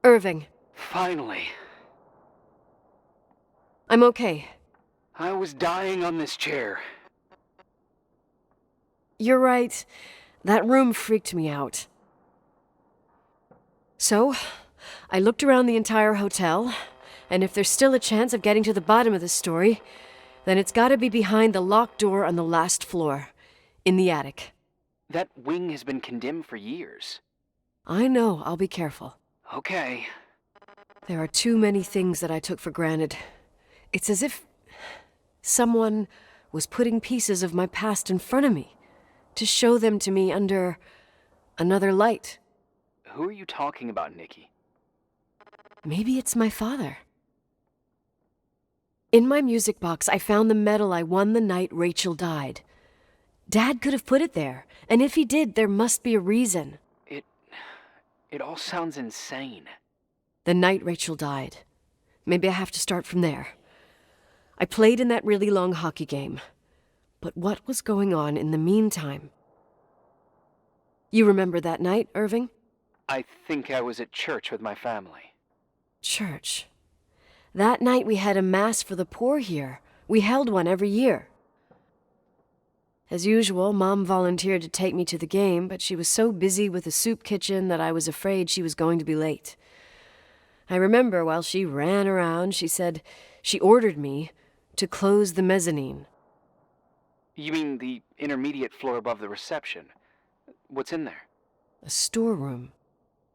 Irving. Finally. I'm okay. I was dying on this chair. You're right. That room freaked me out. So, I looked around the entire hotel, and if there's still a chance of getting to the bottom of the story, then it's gotta be behind the locked door on the last floor, in the attic. That wing has been condemned for years. I know, I'll be careful. Okay. There are too many things that I took for granted. It's as if someone was putting pieces of my past in front of me to show them to me under another light. Who are you talking about, Nikki? Maybe it's my father. In my music box, I found the medal I won the night Räйchel died. Dad could have put it there, and if he did, there must be a reason. It all sounds insane. The night Räйchel died. Maybe I have to start from there. I played in that really long hockey game. But what was going on in the meantime? You remember that night, Irving? I think I was at church with my family. Church. That night we had a mass for the poor here. We held one every year. As usual, Mom volunteered to take me to the game, but she was so busy with the soup kitchen that I was afraid she was going to be late. I remember while she ran around, she said she ordered me to close the mezzanine. You mean the intermediate floor above the reception? What's in there? A storeroom.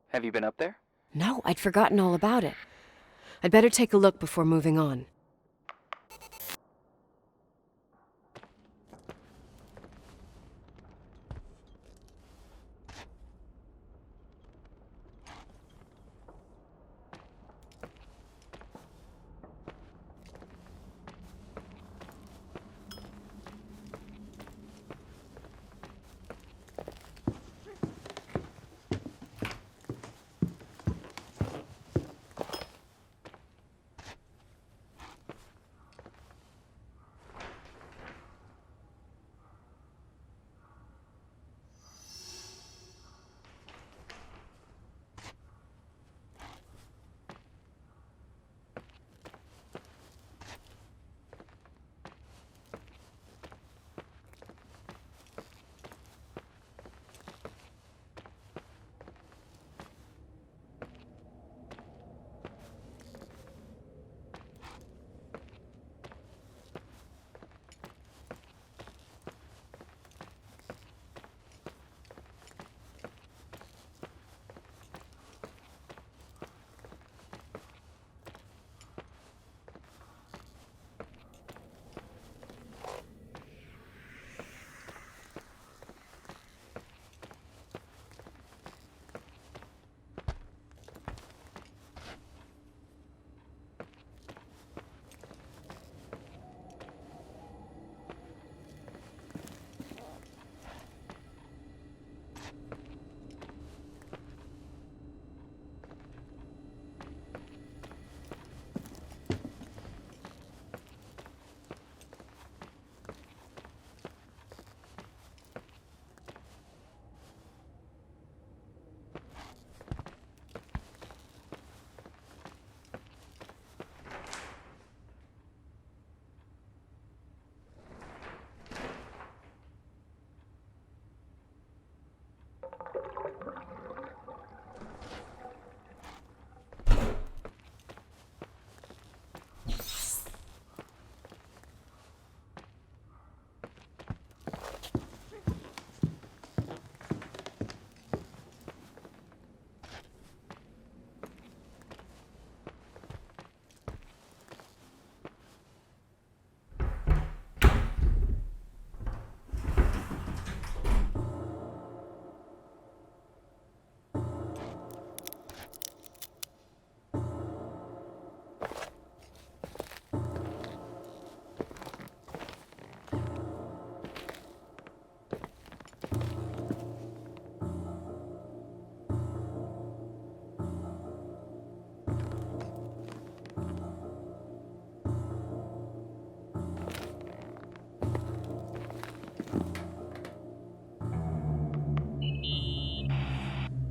Have you been up there? No, I'd forgotten all about it. I'd better take a look before moving on.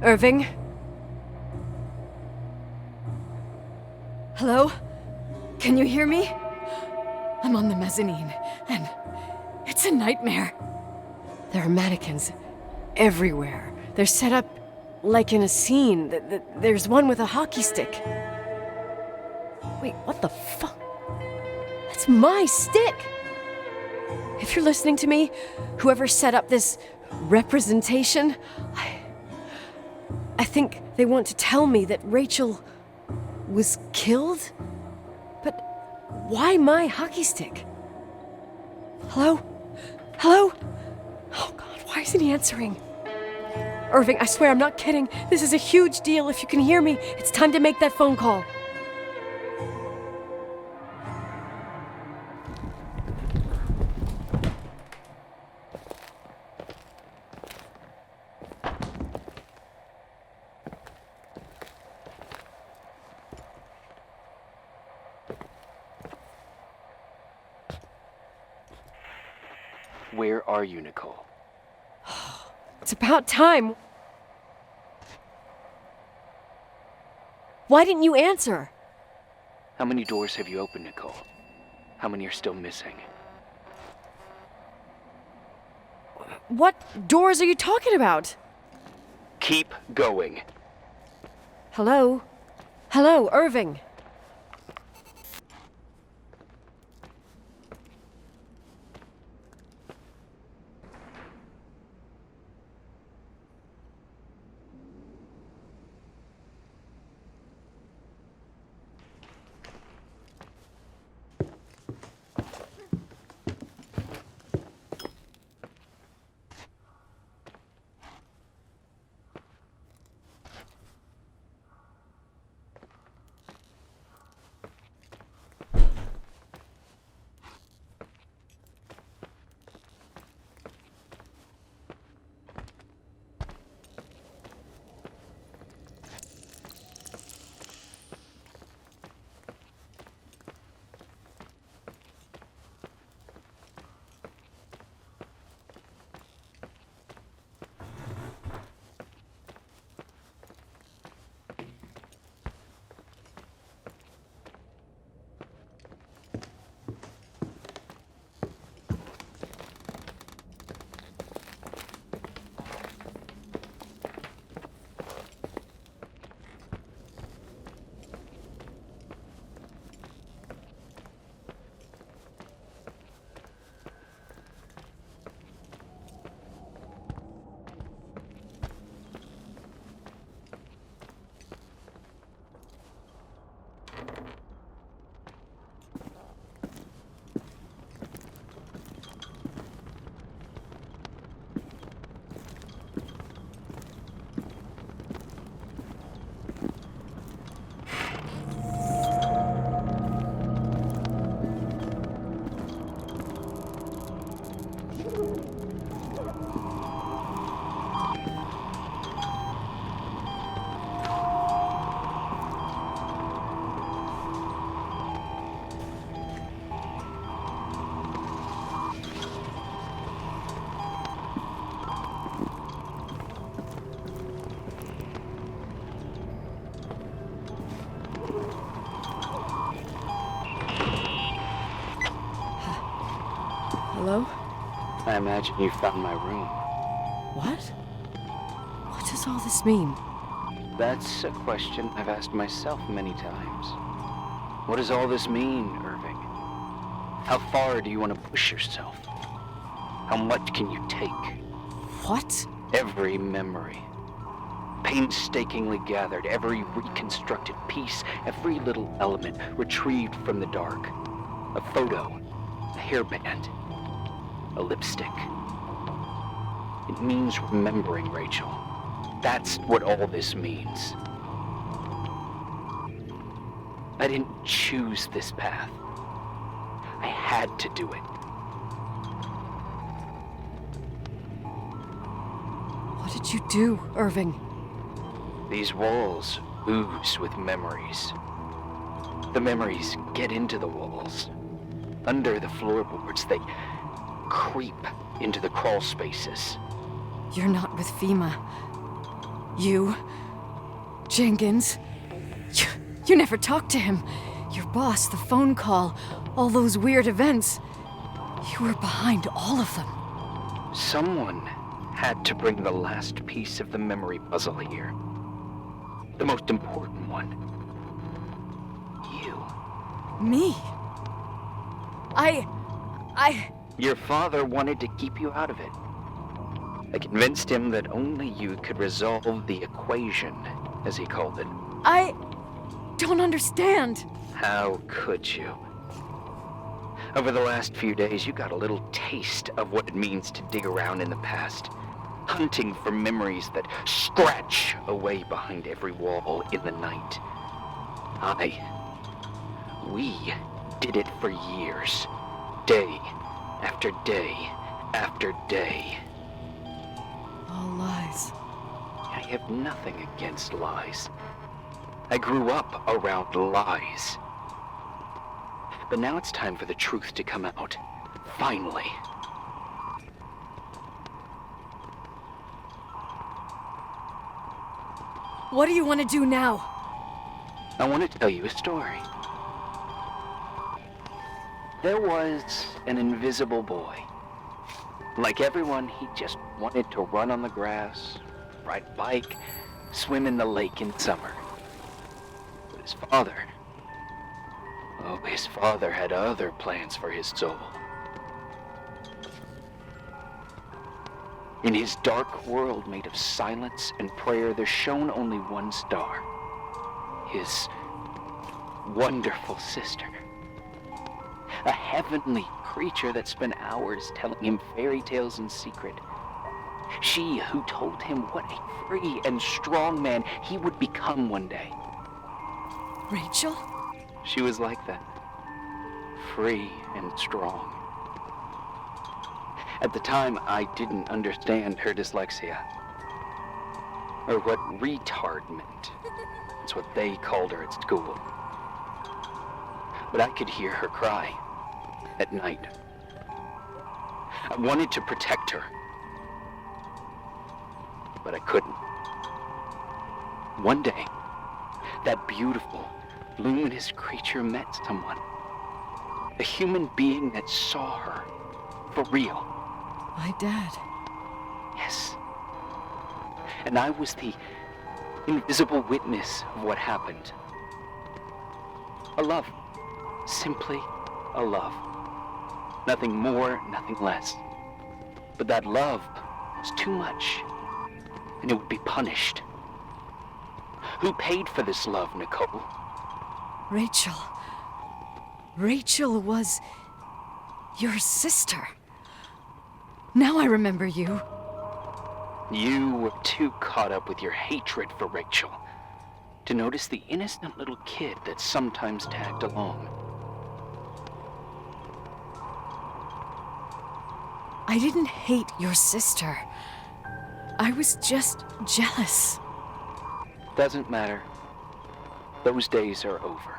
Irving? Hello? Can you hear me? I'm on the mezzanine, and it's a nightmare. There are mannequins everywhere. They're set up like in a scene. There's one with a hockey stick. Wait, what the fuck? That's my stick! If you're listening to me, whoever set up this representation, I think they want to tell me that Räйčel was killed? But why my hockey stick? Hello? Hello? Oh God, why isn't he answering? Irving, I swear I'm not kidding. This is a huge deal. If you can hear me, it's time to make that phone call. Where are you, Nicole? It's about time. Why didn't you answer? How many doors have you opened, Nicole? How many are still missing? What doors are you talking about? Keep going. Hello? Hello, Irving. Hello? I imagine you found my room. What? What does all this mean? That's a question I've asked myself many times. What does all this mean, Irving? How far do you want to push yourself? How much can you take? What? Every memory. Painstakingly gathered, every reconstructed piece, every little element retrieved from the dark. A photo, a hairband, a lipstick. It means remembering, Räйčel. That's what all this means. I didn't choose this path. I had to do it. What did you do, Irving? These walls ooze with memories. The memories get into the walls. Under the floorboards, they creep into the crawl spaces. You're not with FEMA. You... Jenkins... You never talked to him. Your boss, the phone call, all those weird events. You were behind all of them. Someone had to bring the last piece of the memory puzzle here. The most important one. You. Me? Your father wanted to keep you out of it. I convinced him that only you could resolve the equation, as he called it. I don't understand. How could you? Over the last few days, you got a little taste of what it means to dig around in the past, hunting for memories that scratch away behind every wall in the night. We did it for years, day after day after day. All lies. I have nothing against lies. I grew up around lies. But now it's time for the truth to come out. Finally. What do you want to do now? I want to tell you a story. There was an invisible boy. Like everyone, he just wanted to run on the grass, ride a bike, swim in the lake in summer. But his father had other plans for his soul. In his dark world made of silence and prayer, there shone only one star. His wonderful sister. A heavenly creature that spent hours telling him fairy tales in secret. She who told him what a free and strong man he would become one day. Рэйчел? She was like that. Free and strong. At the time, I didn't understand her dyslexia. Or what retard meant. That's what they called her at school. But I could hear her cry at night. I wanted to protect her. But I couldn't. One day, that beautiful, luminous creature met someone. A human being that saw her for real. My dad. Yes. And I was the invisible witness of what happened. A love. Simply a love. Nothing more, nothing less. But that love was too much, and it would be punished. Who paid for this love, Nicole? Рэйчел. Рэйчel was your sister. Now I remember you. You were too caught up with your hatred for Рэйчel to notice the innocent little kid that sometimes tagged along. I didn't hate your sister. I was just jealous. Doesn't matter. Those days are over.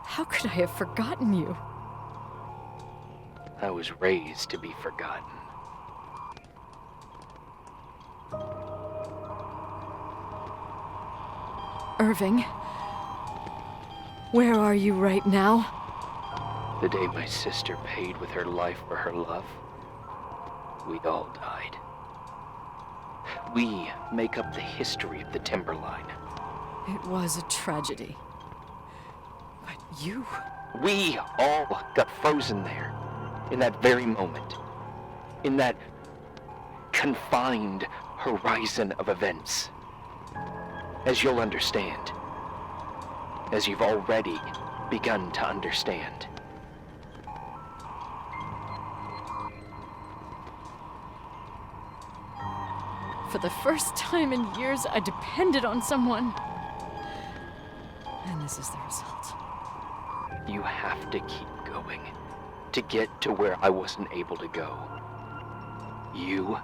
How could I have forgotten you? I was raised to be forgotten. Irving, where are you right now? The day my sister paid with her life for her love, we all died. We make up the history of the Timberline. It was a tragedy. But you... We all got frozen there, in that very moment. In that confined horizon of events. As you'll understand. As you've already begun to understand. For the first time in years, I depended on someone. And this is the result. You have to keep going to get to where I wasn't able to go. You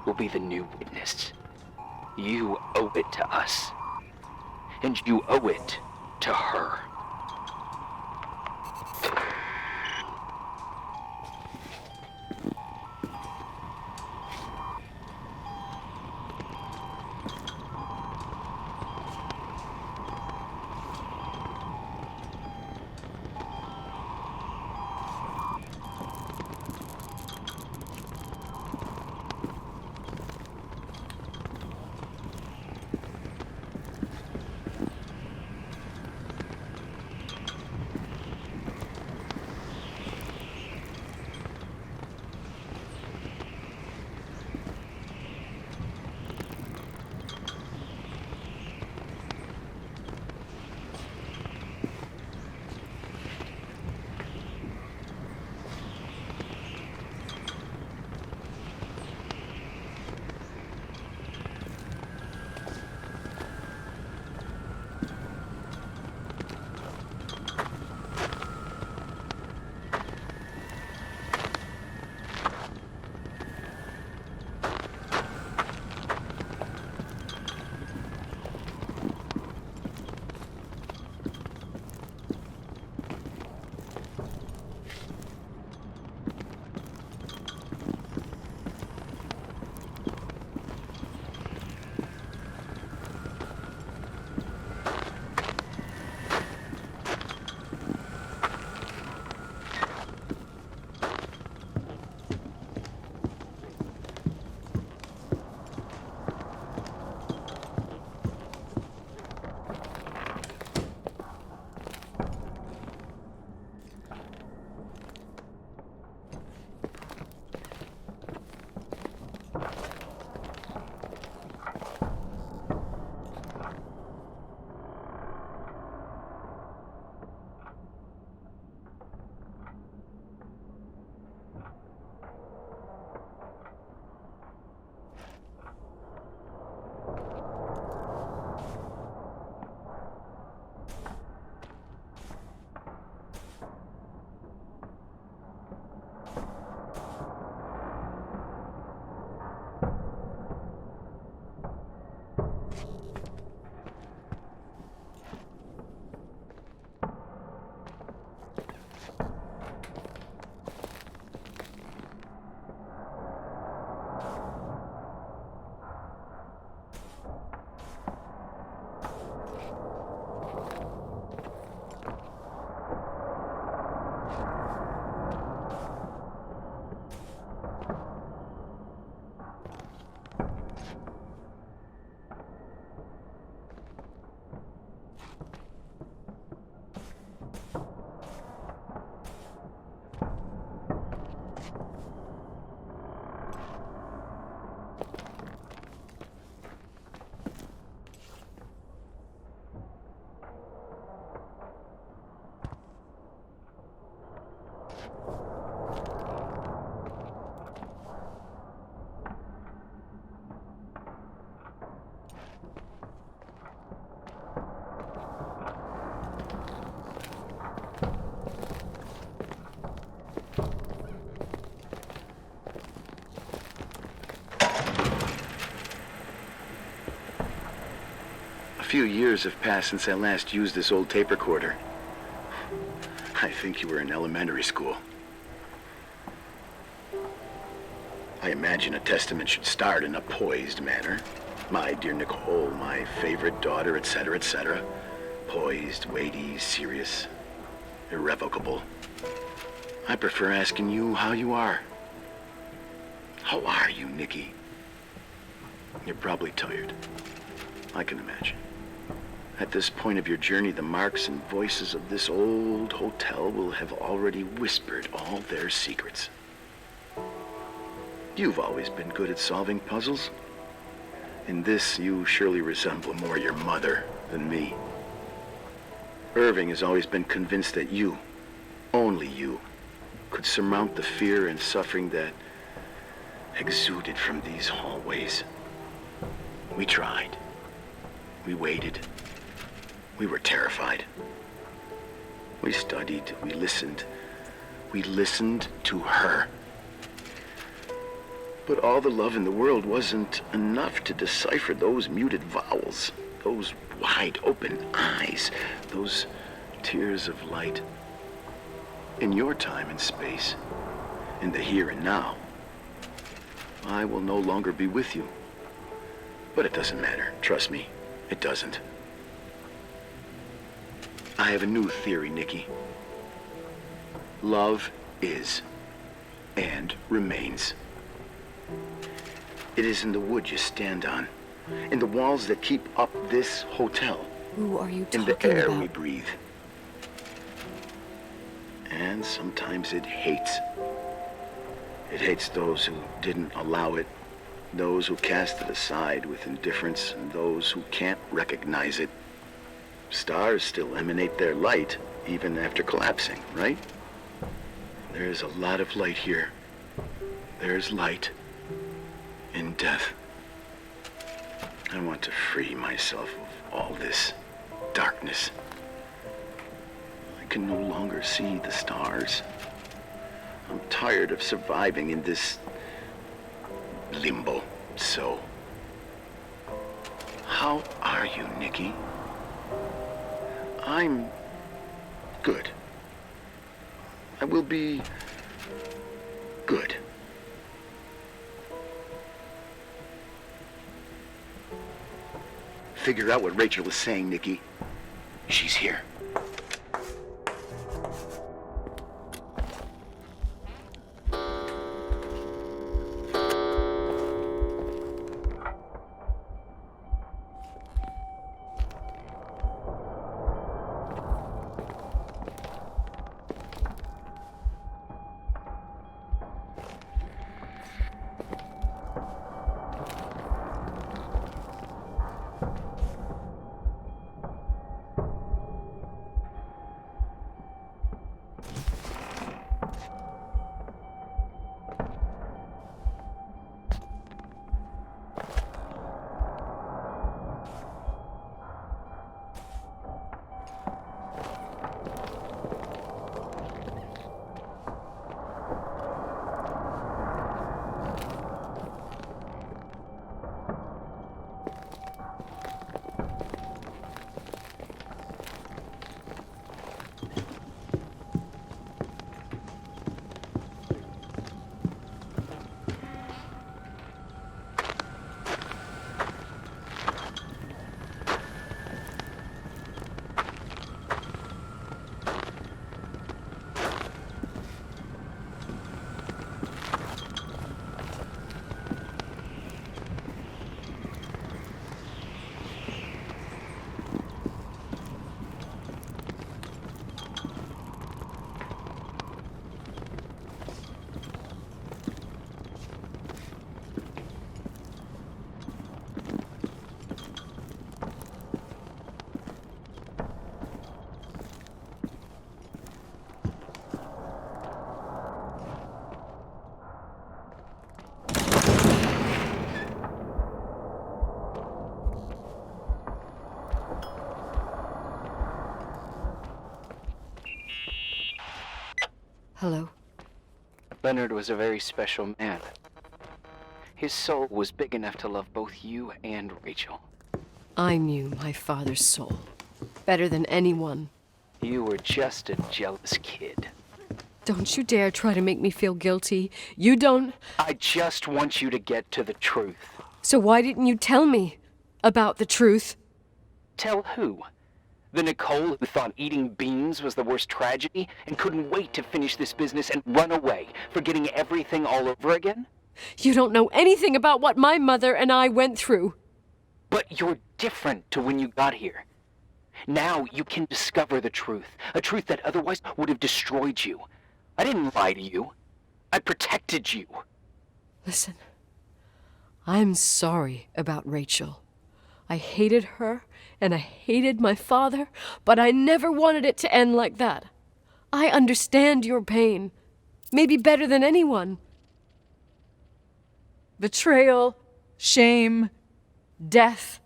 will be the new witness. You owe it to us. And you owe it to her. few years have passed since I last used this old tape recorder. I think you were in elementary school. I imagine a testament should start in a poised manner. My dear Nicole, my favorite daughter, etc., etc. Poised, weighty, serious, irrevocable. I prefer asking you how you are. How are you, Nikki? You're probably tired. I can imagine. At this point of your journey, the marks and voices of this old hotel will have already whispered all their secrets. You've always been good at solving puzzles. In this, you surely resemble more your mother than me. Irving has always been convinced that you, only you, could surmount the fear and suffering that exuded from these hallways. We tried. We waited. We were terrified. We studied. We listened. We listened to her. But all the love in the world wasn't enough to decipher those muted vowels, those wide open eyes, those tears of light. In your time and space, in the here and now, I will no longer be with you. But it doesn't matter. Trust me, it doesn't. I have a new theory, Nikki. Love is and remains. It is in the wood you stand on, in the walls that keep up this hotel, Who are you in talking the air about? we breathe. And sometimes it hates. It hates those who didn't allow it, those who cast it aside with indifference, and those who can't recognize it. Stars still emanate their light, even after collapsing, right? There's a lot of light here. There's light in death. I want to free myself of all this darkness. I can no longer see the stars. I'm tired of surviving in this limbo. So, how are you, Nikki? I'm good. I will be good. Figure out what Räйchel was saying, Nikki. She's here. Hello. Leonard was a very special man. His soul was big enough to love both you and Räйchel. I knew my father's soul better than anyone. You were just a jealous kid. Don't you dare try to make me feel guilty. You don't... I just want you to get to the truth. So why didn't you tell me about the truth? Tell who? The Nicole who thought eating beans was the worst tragedy and couldn't wait to finish this business and run away, forgetting everything all over again? You don't know anything about what my mother and I went through. But you're different to when you got here. Now you can discover the truth, a truth that otherwise would have destroyed you. I didn't lie to you. I protected you. Listen, I'm sorry about Räйčel. I hated her, and I hated my father, but I never wanted it to end like that. I understand your pain, maybe better than anyone. Betrayal, shame, death.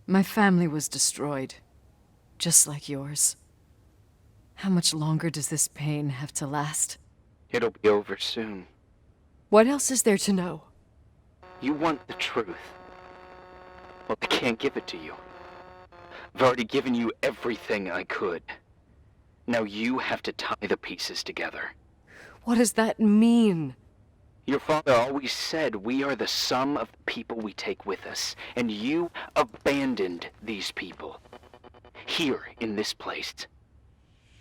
My family was destroyed, just like yours. How much longer does this pain have to last? It'll be over soon. What else is there to know? You want the truth. Well, I can't give it to you. I've already given you everything I could. Now you have to tie the pieces together. What does that mean? Your father always said we are the sum of the people we take with us, and you abandoned these people. Here, in this place.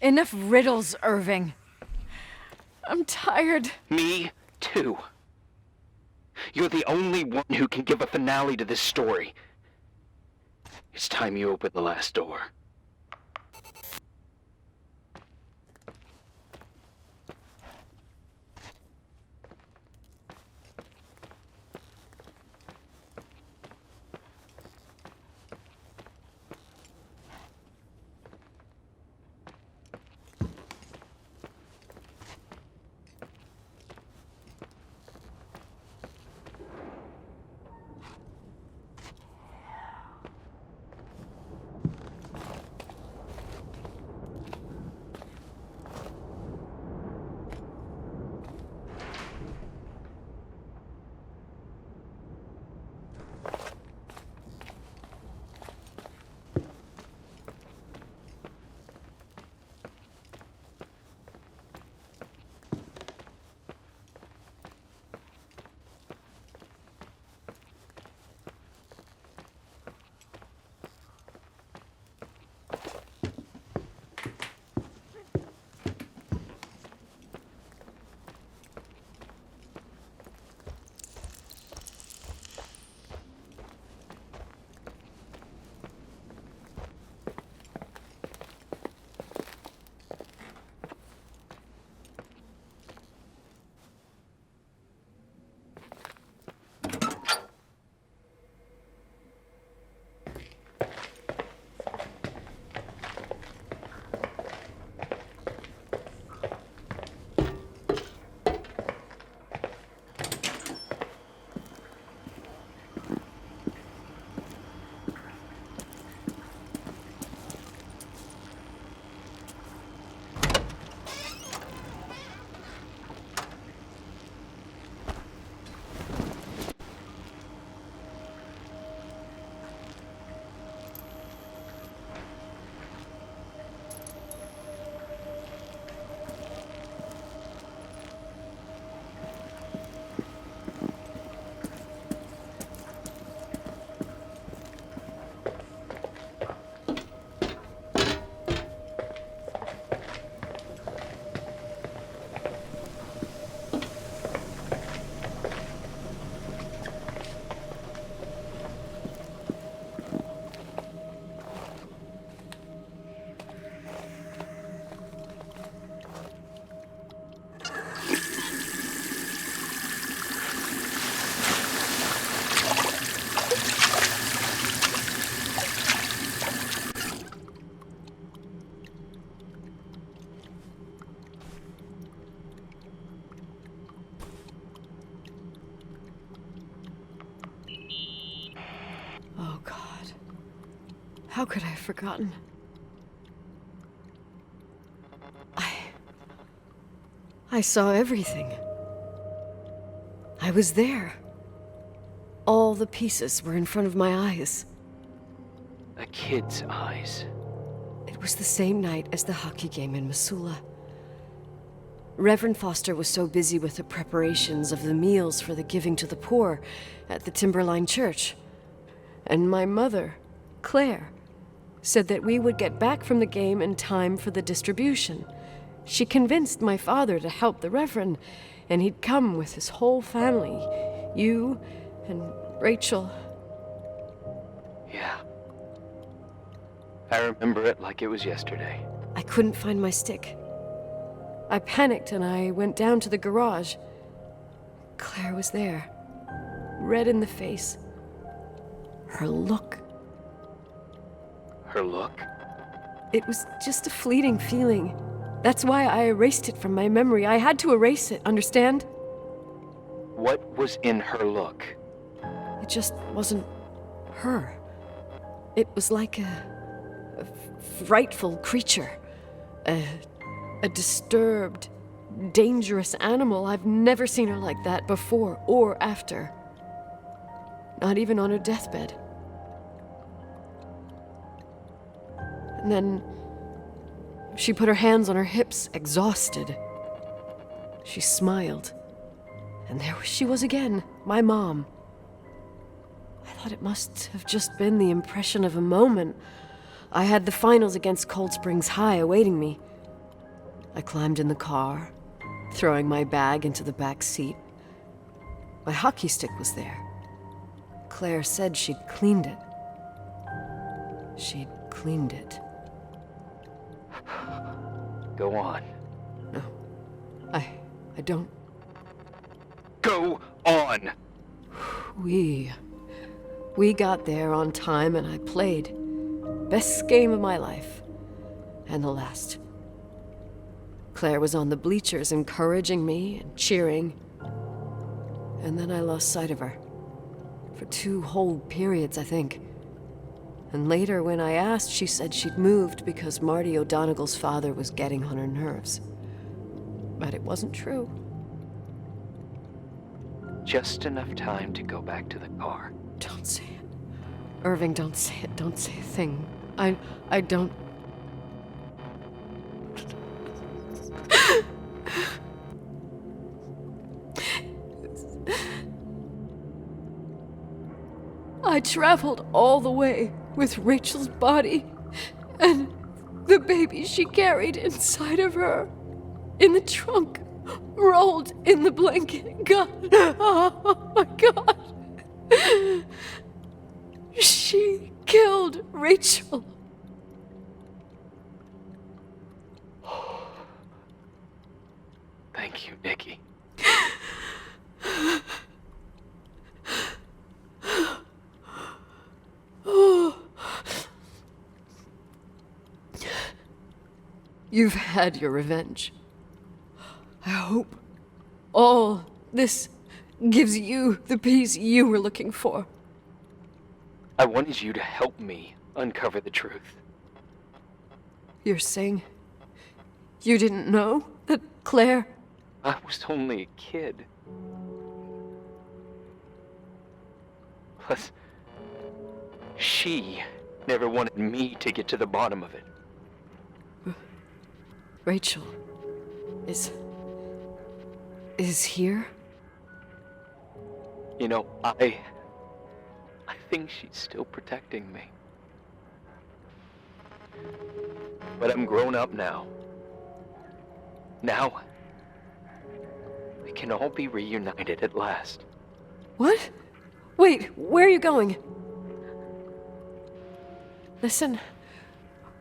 Enough riddles, Irving. I'm tired. Me, too. You're the only one who can give a finale to this story. It's time you open the last door. How could I have forgotten? I saw everything. I was there. All the pieces were in front of my eyes. A kid's eyes. It was the same night as the hockey game in Missoula. Reverend Foster was so busy with the preparations of the meals for the giving to the poor at the Timberline Church. And my mother, Claire, said that we would get back from the game in time for the distribution. She convinced my father to help the Reverend, and he'd come with his whole family. You and Räйčel. Yeah. I remember it like it was yesterday. I couldn't find my stick. I panicked and I went down to the garage. Claire was there, red in the face. Her look. Her look? It was just a fleeting feeling. That's why I erased it from my memory. I had to erase it, understand? What was in her look? It just wasn't her. It was like a frightful creature. A disturbed, dangerous animal. I've never seen her like that before or after. Not even on her deathbed. And then she put her hands on her hips, exhausted. She smiled. And there she was again, my mom. I thought it must have just been the impression of a moment. I had the finals against Cold Springs High awaiting me. I climbed in the car, throwing my bag into the back seat. My hockey stick was there. Claire said she'd cleaned it. She'd cleaned it. Go on. No, I don't. Go on! We got there on time and I played. Best game of my life. And the last. Claire was on the bleachers encouraging me and cheering. And then I lost sight of her. For 2 whole periods, I think. And later, when I asked, she said she'd moved because Marty O'Donegal's father was getting on her nerves. But it wasn't true. Just enough time to go back to the car. Don't say it. Irving, don't say it. Don't say a thing. I don't... I traveled all the way with Rachel's body and the baby she carried inside of her in the trunk, rolled in the blanket. God, oh my God. She killed Räйčel. Thank you, Nikki. You've had your revenge. I hope all this gives you the peace you were looking for. I wanted you to help me uncover the truth. You're saying you didn't know that Claire... I was only a kid. Plus, she never wanted me to get to the bottom of it. Räйčel is here? You know, I think she's still protecting me. But I'm grown up now. Now, we can all be reunited at last. What? Wait, where are you going? Listen,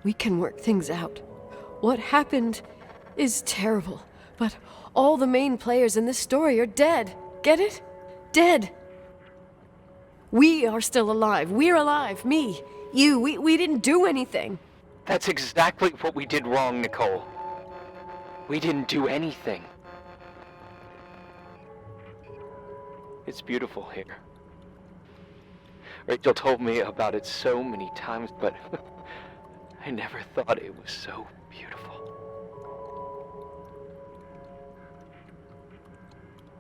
we can work things out. What happened is terrible, but all the main players in this story are dead. Get it? Dead. We are still alive. We're alive. Me, you, we didn't do anything. That's exactly what we did wrong, Nicole. We didn't do anything. It's beautiful here. Räйčel told me about it so many times, but I never thought it was so beautiful.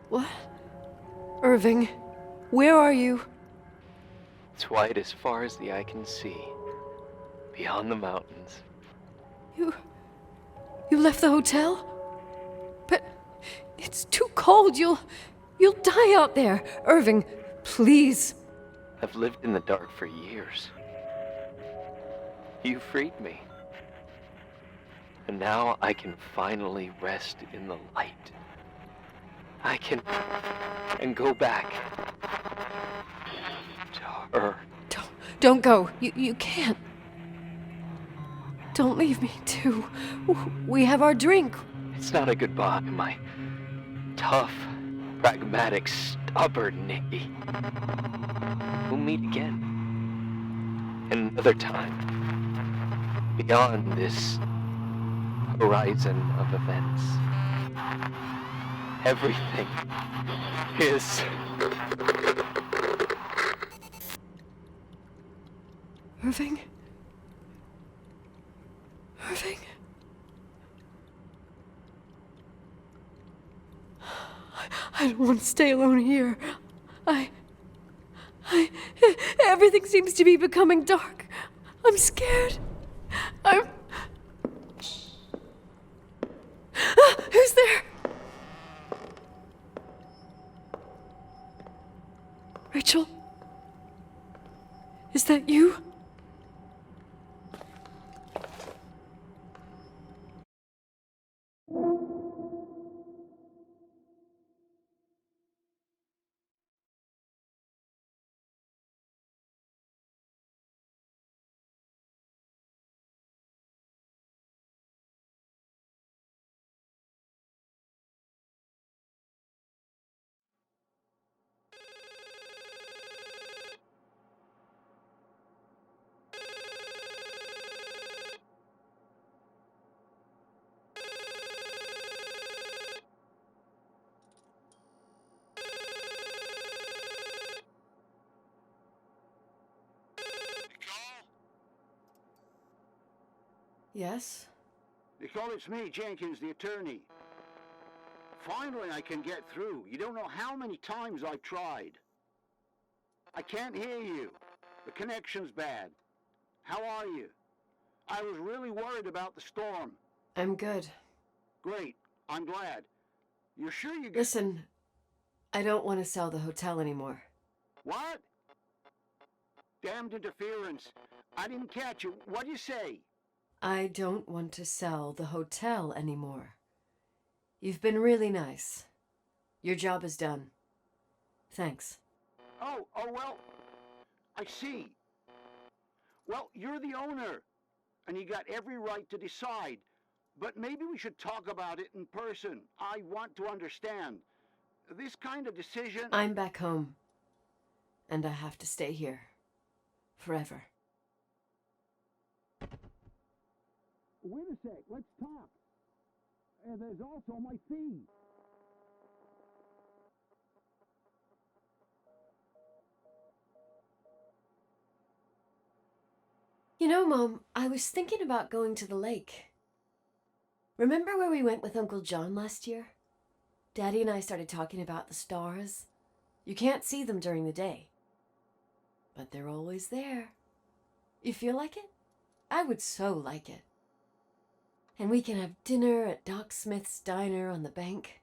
What? Irving, where are you? It's wide as far as the eye can see, beyond the mountains. You left the hotel? But it's too cold. You'll die out there. Irving, please. I've lived in the dark for years. You freed me. And now I can finally rest in the light. I can go back to her. Don't go. You can't. Don't leave me, too. We have our drink. It's not a goodbye, my tough, pragmatic, stubborn Nikki. We'll meet again. Another time. Beyond this horizon of events. Everything is... Irving? Irving? I don't want to stay alone here. Everything seems to be becoming dark. I'm scared. Who's there? Рэйчел? Is that you? Yes? Nicole, it's me, Jenkins, the attorney. Finally, I can get through. You don't know how many times I've tried. I can't hear you. The connection's bad. How are you? I was really worried about the storm. I'm good. Great. I'm glad. You're sure you... Listen, I don't want to sell the hotel anymore. What? Damned interference. I didn't catch you. What'd you say? I don't want to sell the hotel anymore. You've been really nice. Your job is done. Thanks. Oh, well, I see. Well, you're the owner, and you got every right to decide. But maybe we should talk about it in person. I want to understand. This kind of decision... I'm back home, and I have to stay here. Forever. Wait a sec, let's talk. There's also my fee. You know, Mom, I was thinking about going to the lake. Remember where we went with Uncle John last year? Daddy and I started talking about the stars. You can't see them during the day, but they're always there. You feel like it? I would so like it. And we can have dinner at Doc Smith's diner on the bank.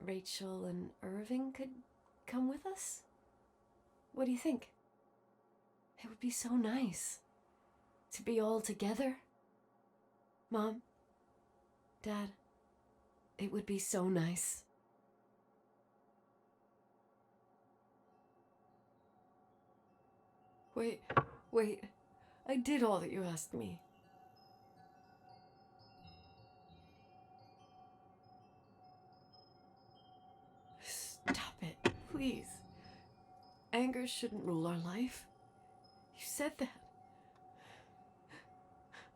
Рэйчел and Irving could come with us? What do you think? It would be so nice to be all together. Mom, Dad, it would be so nice. Wait, I did all that you asked me. Stop it, please. Anger shouldn't rule our life. You said that.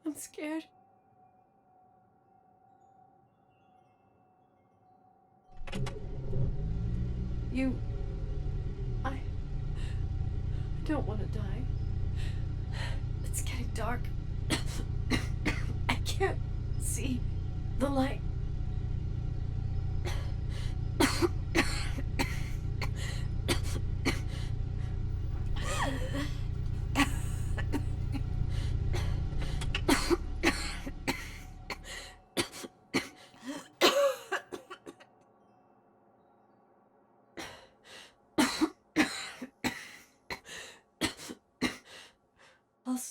I'm scared. I don't want to die. It's getting dark. I can't see the light.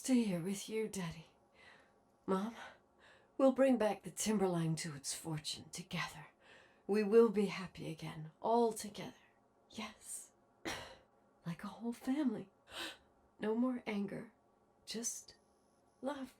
stay here with you, Daddy. Mom, we'll bring back the timberline to its fortune together. We will be happy again, all together. Yes. Like a whole family. No more anger, just love.